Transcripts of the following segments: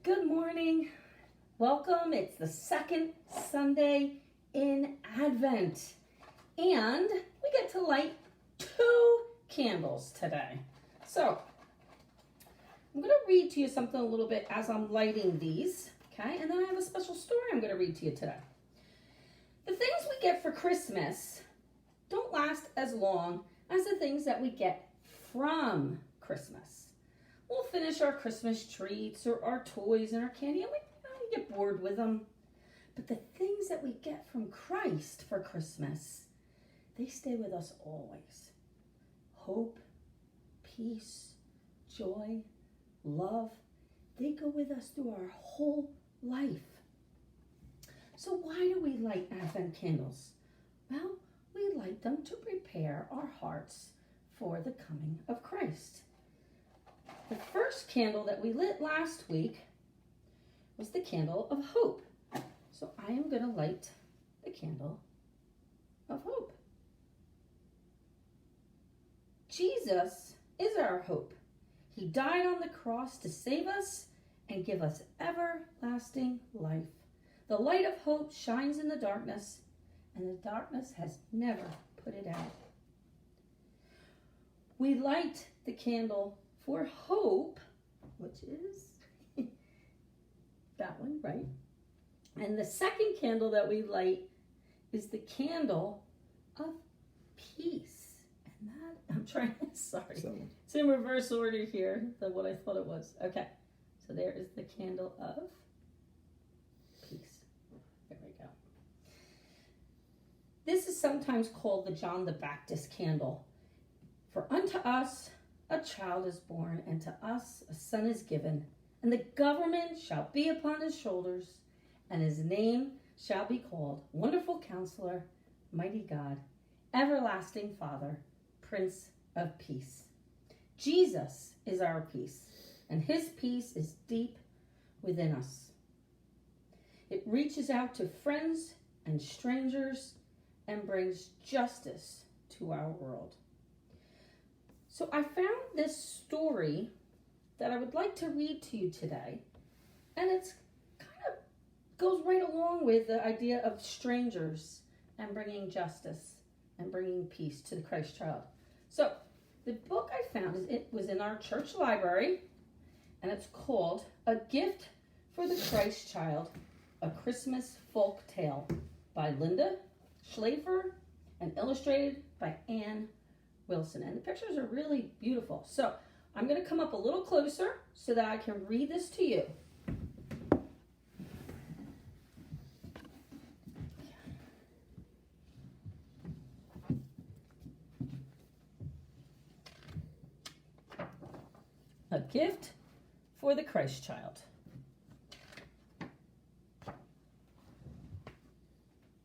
Good morning. Welcome. It's the second Sunday in Advent. And we get to light 2 candles today. So, I'm going to read to you something a little bit as I'm lighting these. Okay? And then I have a special story I'm going to read to you today. The things we get for Christmas don't last as long as the things that we get from Christmas. We'll finish our Christmas treats or our toys and our candy and we get bored with them. But the things that we get from Christ for Christmas, they stay with us always. Hope, peace, joy, love, they go with us through our whole life. So why do we light Advent candles? Well, we light them to prepare our hearts for the coming of Christ. The first candle that we lit last week was the candle of hope. So I am going to light the candle of hope. Jesus is our hope. He died on the cross to save us and give us everlasting life. The light of hope shines in the darkness, and the darkness has never put it out. We light the candle for hope, which is that one, right? And the second candle that we light is the candle of peace. And that, sorry. It's in reverse order here than what I thought it was. Okay, so there is the candle of peace. There we go. This is sometimes called the John the Baptist candle. For unto us a child is born, and to us a son is given, and the government shall be upon his shoulders, and his name shall be called Wonderful Counselor, Mighty God, Everlasting Father, Prince of Peace. Jesus is our peace, and his peace is deep within us. It reaches out to friends and strangers and brings justice to our world. So I found this story that I would like to read to you today, and it's kind of goes right along with the idea of strangers and bringing justice and bringing peace to the Christ child. So the book I found, it was in our church library, and it's called A Gift for the Christ Child, A Christmas Folk Tale by Linda Schlafer and illustrated by Anne Wilson. And the pictures are really beautiful. So I'm going to come up a little closer so that I can read this to you. A Gift for the Christ Child.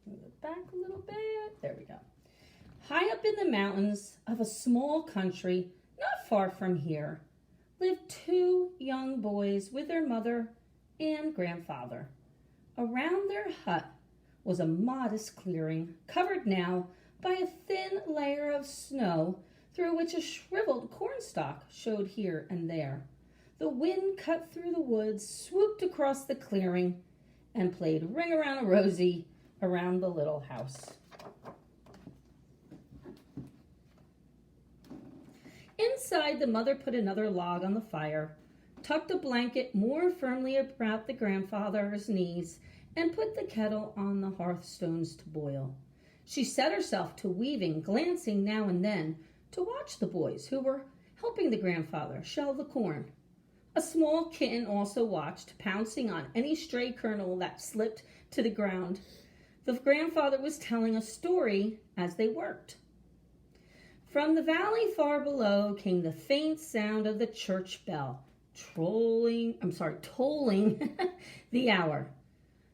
Move it back a little bit. There we go. High up in the mountains of a small country not far from here lived 2 young boys with their mother and grandfather. Around their hut was a modest clearing, covered now by a thin layer of snow through which a shriveled cornstalk showed here and there. The wind cut through the woods, swooped across the clearing, and played Ring Around a Rosie around the little house. Inside, the mother put another log on the fire, tucked a blanket more firmly about the grandfather's knees, and put the kettle on the hearthstones to boil. She set herself to weaving, glancing now and then to watch the boys who were helping the grandfather shell the corn. A small kitten also watched, pouncing on any stray kernel that slipped to the ground. The grandfather was telling a story as they worked. From the valley far below came the faint sound of the church bell, tolling the hour.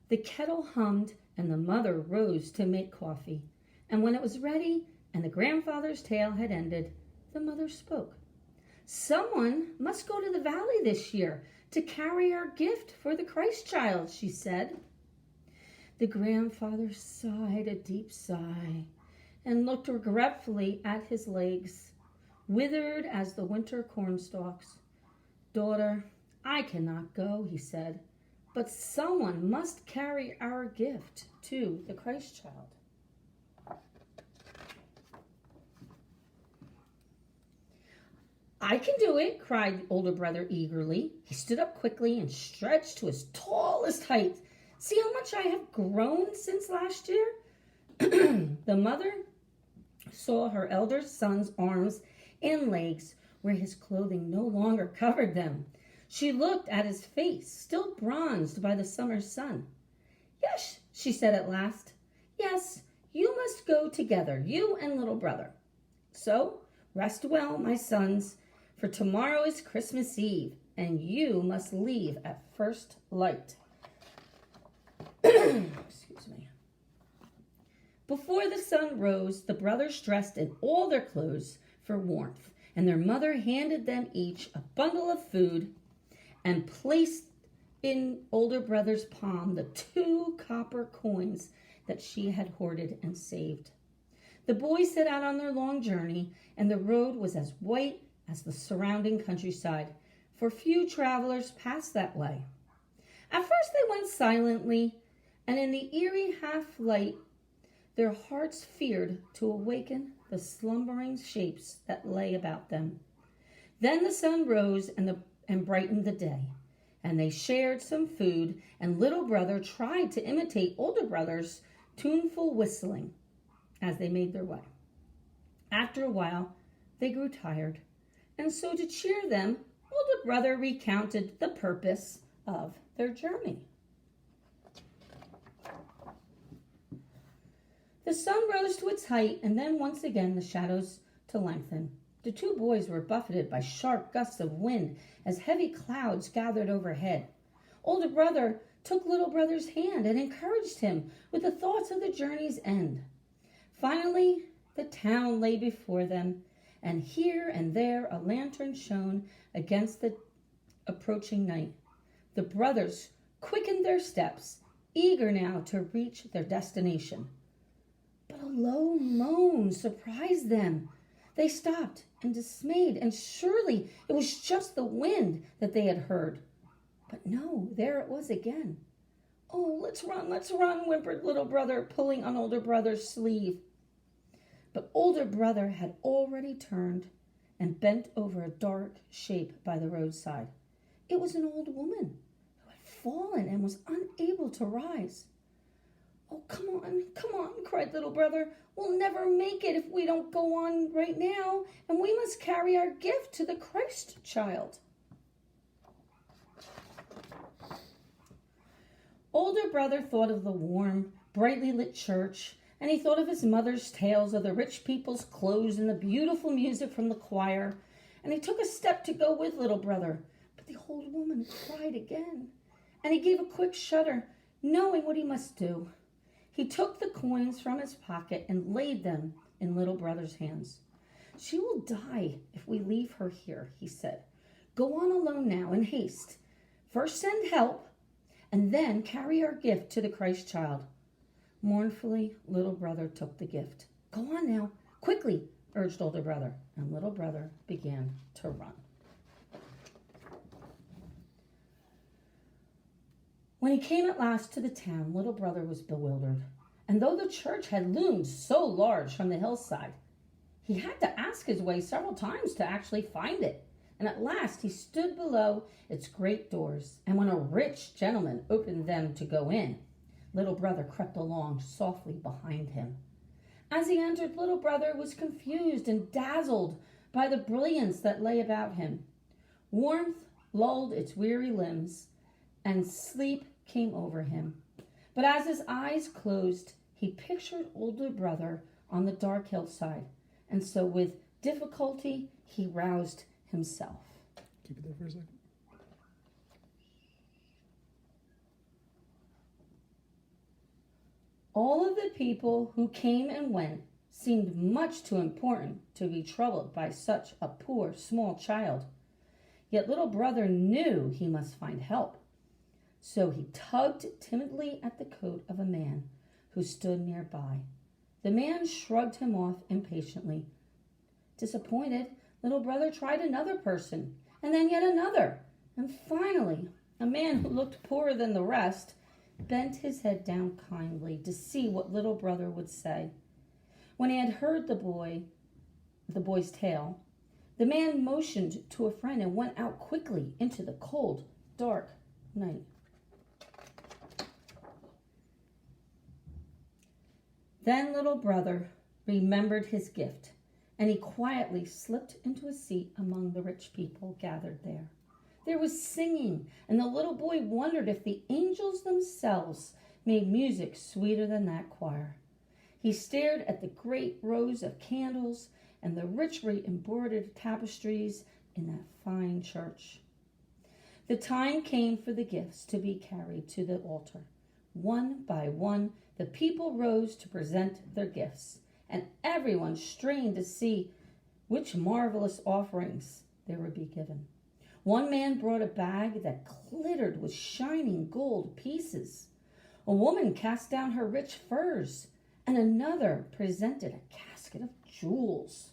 The kettle hummed, and the mother rose to make coffee. And when it was ready, and the grandfather's tale had ended, the mother spoke. "Someone must go to the valley this year to carry our gift for the Christ child," she said. The grandfather sighed a deep sigh and looked regretfully at his legs, withered as the winter cornstalks. "Daughter, I I cannot go, he said, but someone must carry our gift to the Christ child. I can do it, cried the older brother eagerly. He stood up quickly and stretched to his tallest height. See how much I have grown since last year? The mother saw her elder son's arms and legs where his clothing no longer covered them. She looked at his face, still bronzed by the summer sun. Yes, she said at last. Yes, you must go together, you and little brother. So, rest well, my sons, for tomorrow is Christmas Eve, and you must leave at first light. Excuse me. Before the sun rose, the brothers dressed in all their clothes for warmth, and their mother handed them each a bundle of food and placed in older brother's palm the 2 copper coins that she had hoarded and saved. The boys set out on their long journey, and the road was as white as the surrounding countryside, for few travelers passed that way. At first they went silently, and in the eerie half-light, their hearts feared to awaken the slumbering shapes that lay about them. Then the sun rose and brightened the day, and they shared some food, and little brother tried to imitate older brother's tuneful whistling as they made their way. After a while, they grew tired, and so to cheer them, older brother recounted the purpose of their journey. The sun rose to its height, and then once again the shadows to lengthen. The 2 boys were buffeted by sharp gusts of wind as heavy clouds gathered overhead. Older brother took little brother's hand and encouraged him with the thoughts of the journey's end. Finally, the town lay before them, and here and there a lantern shone against the approaching night. The brothers quickened their steps, eager now to reach their destination. But a low moan surprised them. They stopped and dismayed, and surely it was just the wind that they had heard. But no, there it was again. Oh, let's run, whimpered little brother, pulling on older brother's sleeve. But older brother had already turned and bent over a dark shape by the roadside. It was an old woman who had fallen and was unable to rise. Oh, come on, cried little brother. We'll never make it if we don't go on right now, and we must carry our gift to the Christ child. Older brother thought of the warm, brightly lit church, and he thought of his mother's tales of the rich people's clothes and the beautiful music from the choir, and he took a step to go with little brother. But the old woman cried again, and he gave a quick shudder, knowing what he must do. He took the coins from his pocket and laid them in little brother's hands. She will die if we leave her here, he said. Go on alone now in haste. First send help, and then carry our gift to the Christ child. Mournfully, little brother took the gift. Go on now, quickly, urged older brother, and little brother began to run. When he came at last to the town, little brother was bewildered. And though the church had loomed so large from the hillside, he had to ask his way several times to actually find it. And at last he stood below its great doors. And when a rich gentleman opened them to go in, little brother crept along softly behind him. As he entered, little brother was confused and dazzled by the brilliance that lay about him. Warmth lulled its weary limbs, and sleep came over him. But as his eyes closed, he pictured older brother on the dark hillside, and so with difficulty he roused himself. Keep it there for a second. All of the people who came and went seemed much too important to be troubled by such a poor, small child. Yet little brother knew he must find help. So he tugged timidly at the coat of a man who stood nearby. The man shrugged him off impatiently. Disappointed, little brother tried another person, and then yet another, And finally, a man who looked poorer than the rest bent his head down kindly to see what little brother would say. When he had heard the boy's tale, the man motioned to a friend and went out quickly into the cold, dark night. Then little brother remembered his gift, and he quietly slipped into a seat among the rich people gathered there. There was singing, and the little boy wondered if the angels themselves made music sweeter than that choir. He stared at the great rows of candles and the richly embroidered tapestries in that fine church. The time came for the gifts to be carried to the altar. One by one, the people rose to present their gifts, and everyone strained to see which marvelous offerings there would be given. One man brought a bag that glittered with shining gold pieces. A woman cast down her rich furs, and another presented a casket of jewels.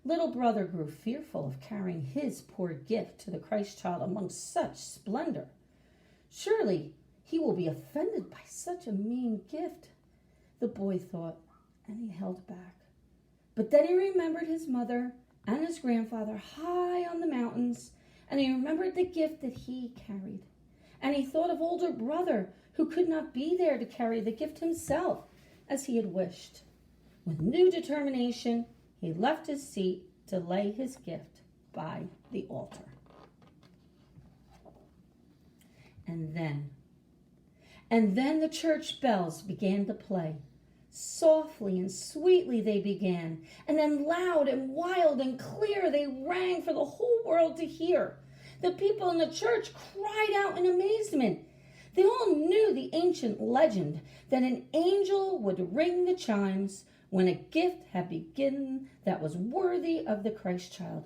Little brother grew fearful of carrying his poor gift to the Christ child among such splendor. Surely he will be offended by such a mean gift, the boy thought, and he held back. But then he remembered his mother and his grandfather high on the mountains, and he remembered the gift that he carried. And he thought of older brother who could not be there to carry the gift himself as he had wished. With new determination, he left his seat to lay his gift by the altar. And then the church bells began to play. Softly and sweetly they began, and then loud and wild and clear they rang for the whole world to hear. The people in the church cried out in amazement. They all knew the ancient legend that an angel would ring the chimes when a gift had been given that was worthy of the Christ child.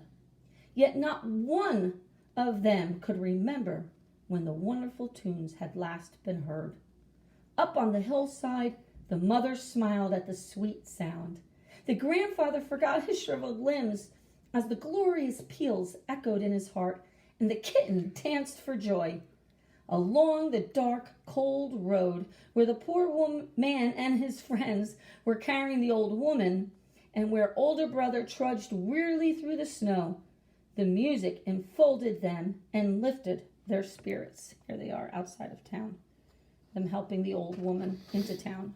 Yet not one of them could remember when the wonderful tunes had last been heard. Up on the hillside, the mother smiled at the sweet sound. The grandfather forgot his shriveled limbs as the glorious peals echoed in his heart, and the kitten danced for joy. Along the dark, cold road where the poor man and his friends were carrying the old woman, and where older brother trudged wearily through the snow, the music enfolded them and lifted their spirits. Here they are outside of town, them helping the old woman into town.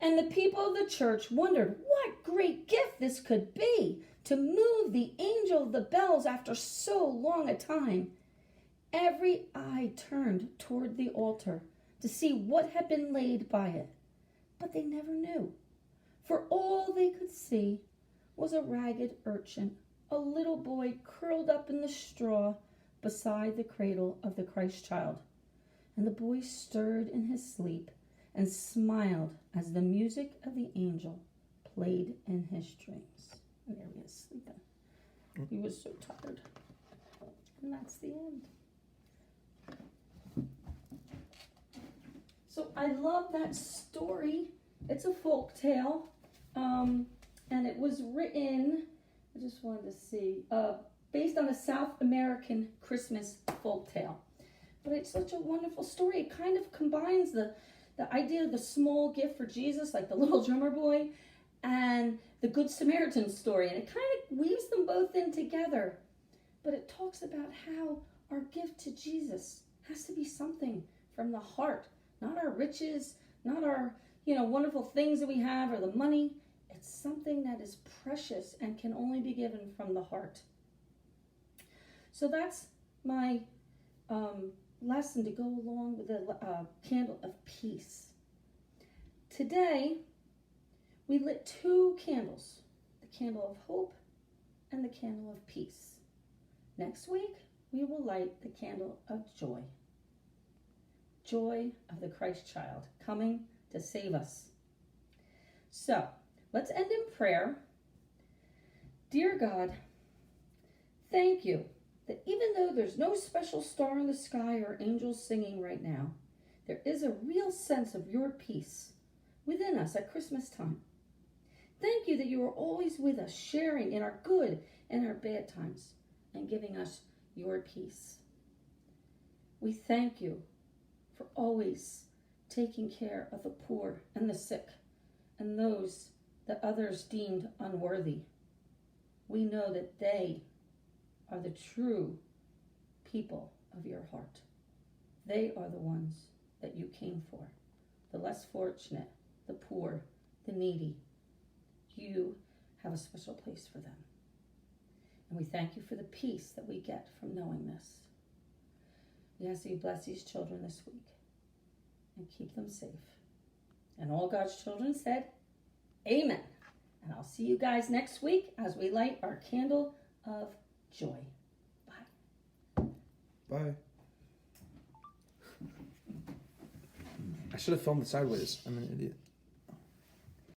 And the people of the church wondered what great gift this could be to move the angel of the bells after so long a time. Every eye turned toward the altar to see what had been laid by it, but they never knew, for all they could see was a ragged urchin, a little boy curled up in the straw beside the cradle of the Christ child. And the boy stirred in his sleep and smiled as the music of the angel played in his dreams. And there he is sleeping. He was so tired. And that's the end. So I love that story. It's a folk tale. And it was written, I just wanted to see, based on a South American Christmas folk tale. But it's such a wonderful story. It kind of combines the idea of the small gift for Jesus, like the little drummer boy, and the Good Samaritan story. And it kind of weaves them both in together. But it talks about how our gift to Jesus has to be something from the heart, not our riches, not our, wonderful things that we have or the money. It's something that is precious and can only be given from the heart. So that's my lesson to go along with the candle of peace. Today, we lit 2 candles, the candle of hope and the candle of peace. Next week, we will light the candle of joy. Joy of the Christ child coming to save us. So, let's end in prayer. Dear God, thank you that even though there's no special star in the sky or angels singing right now, there is a real sense of your peace within us at Christmas time. Thank you that you are always with us, sharing in our good and our bad times, and giving us your peace. We thank you for always taking care of the poor and the sick and those that others deemed unworthy. We know that they are the true people of your heart. They are the ones that you came for, the less fortunate, the poor, the needy. You have a special place for them. And we thank you for the peace that we get from knowing this. We ask that you bless these children this week and keep them safe. And all God's children said, Amen. And I'll see you guys next week as we light our candle of joy. Bye. Bye. I should have filmed it sideways. I'm an idiot.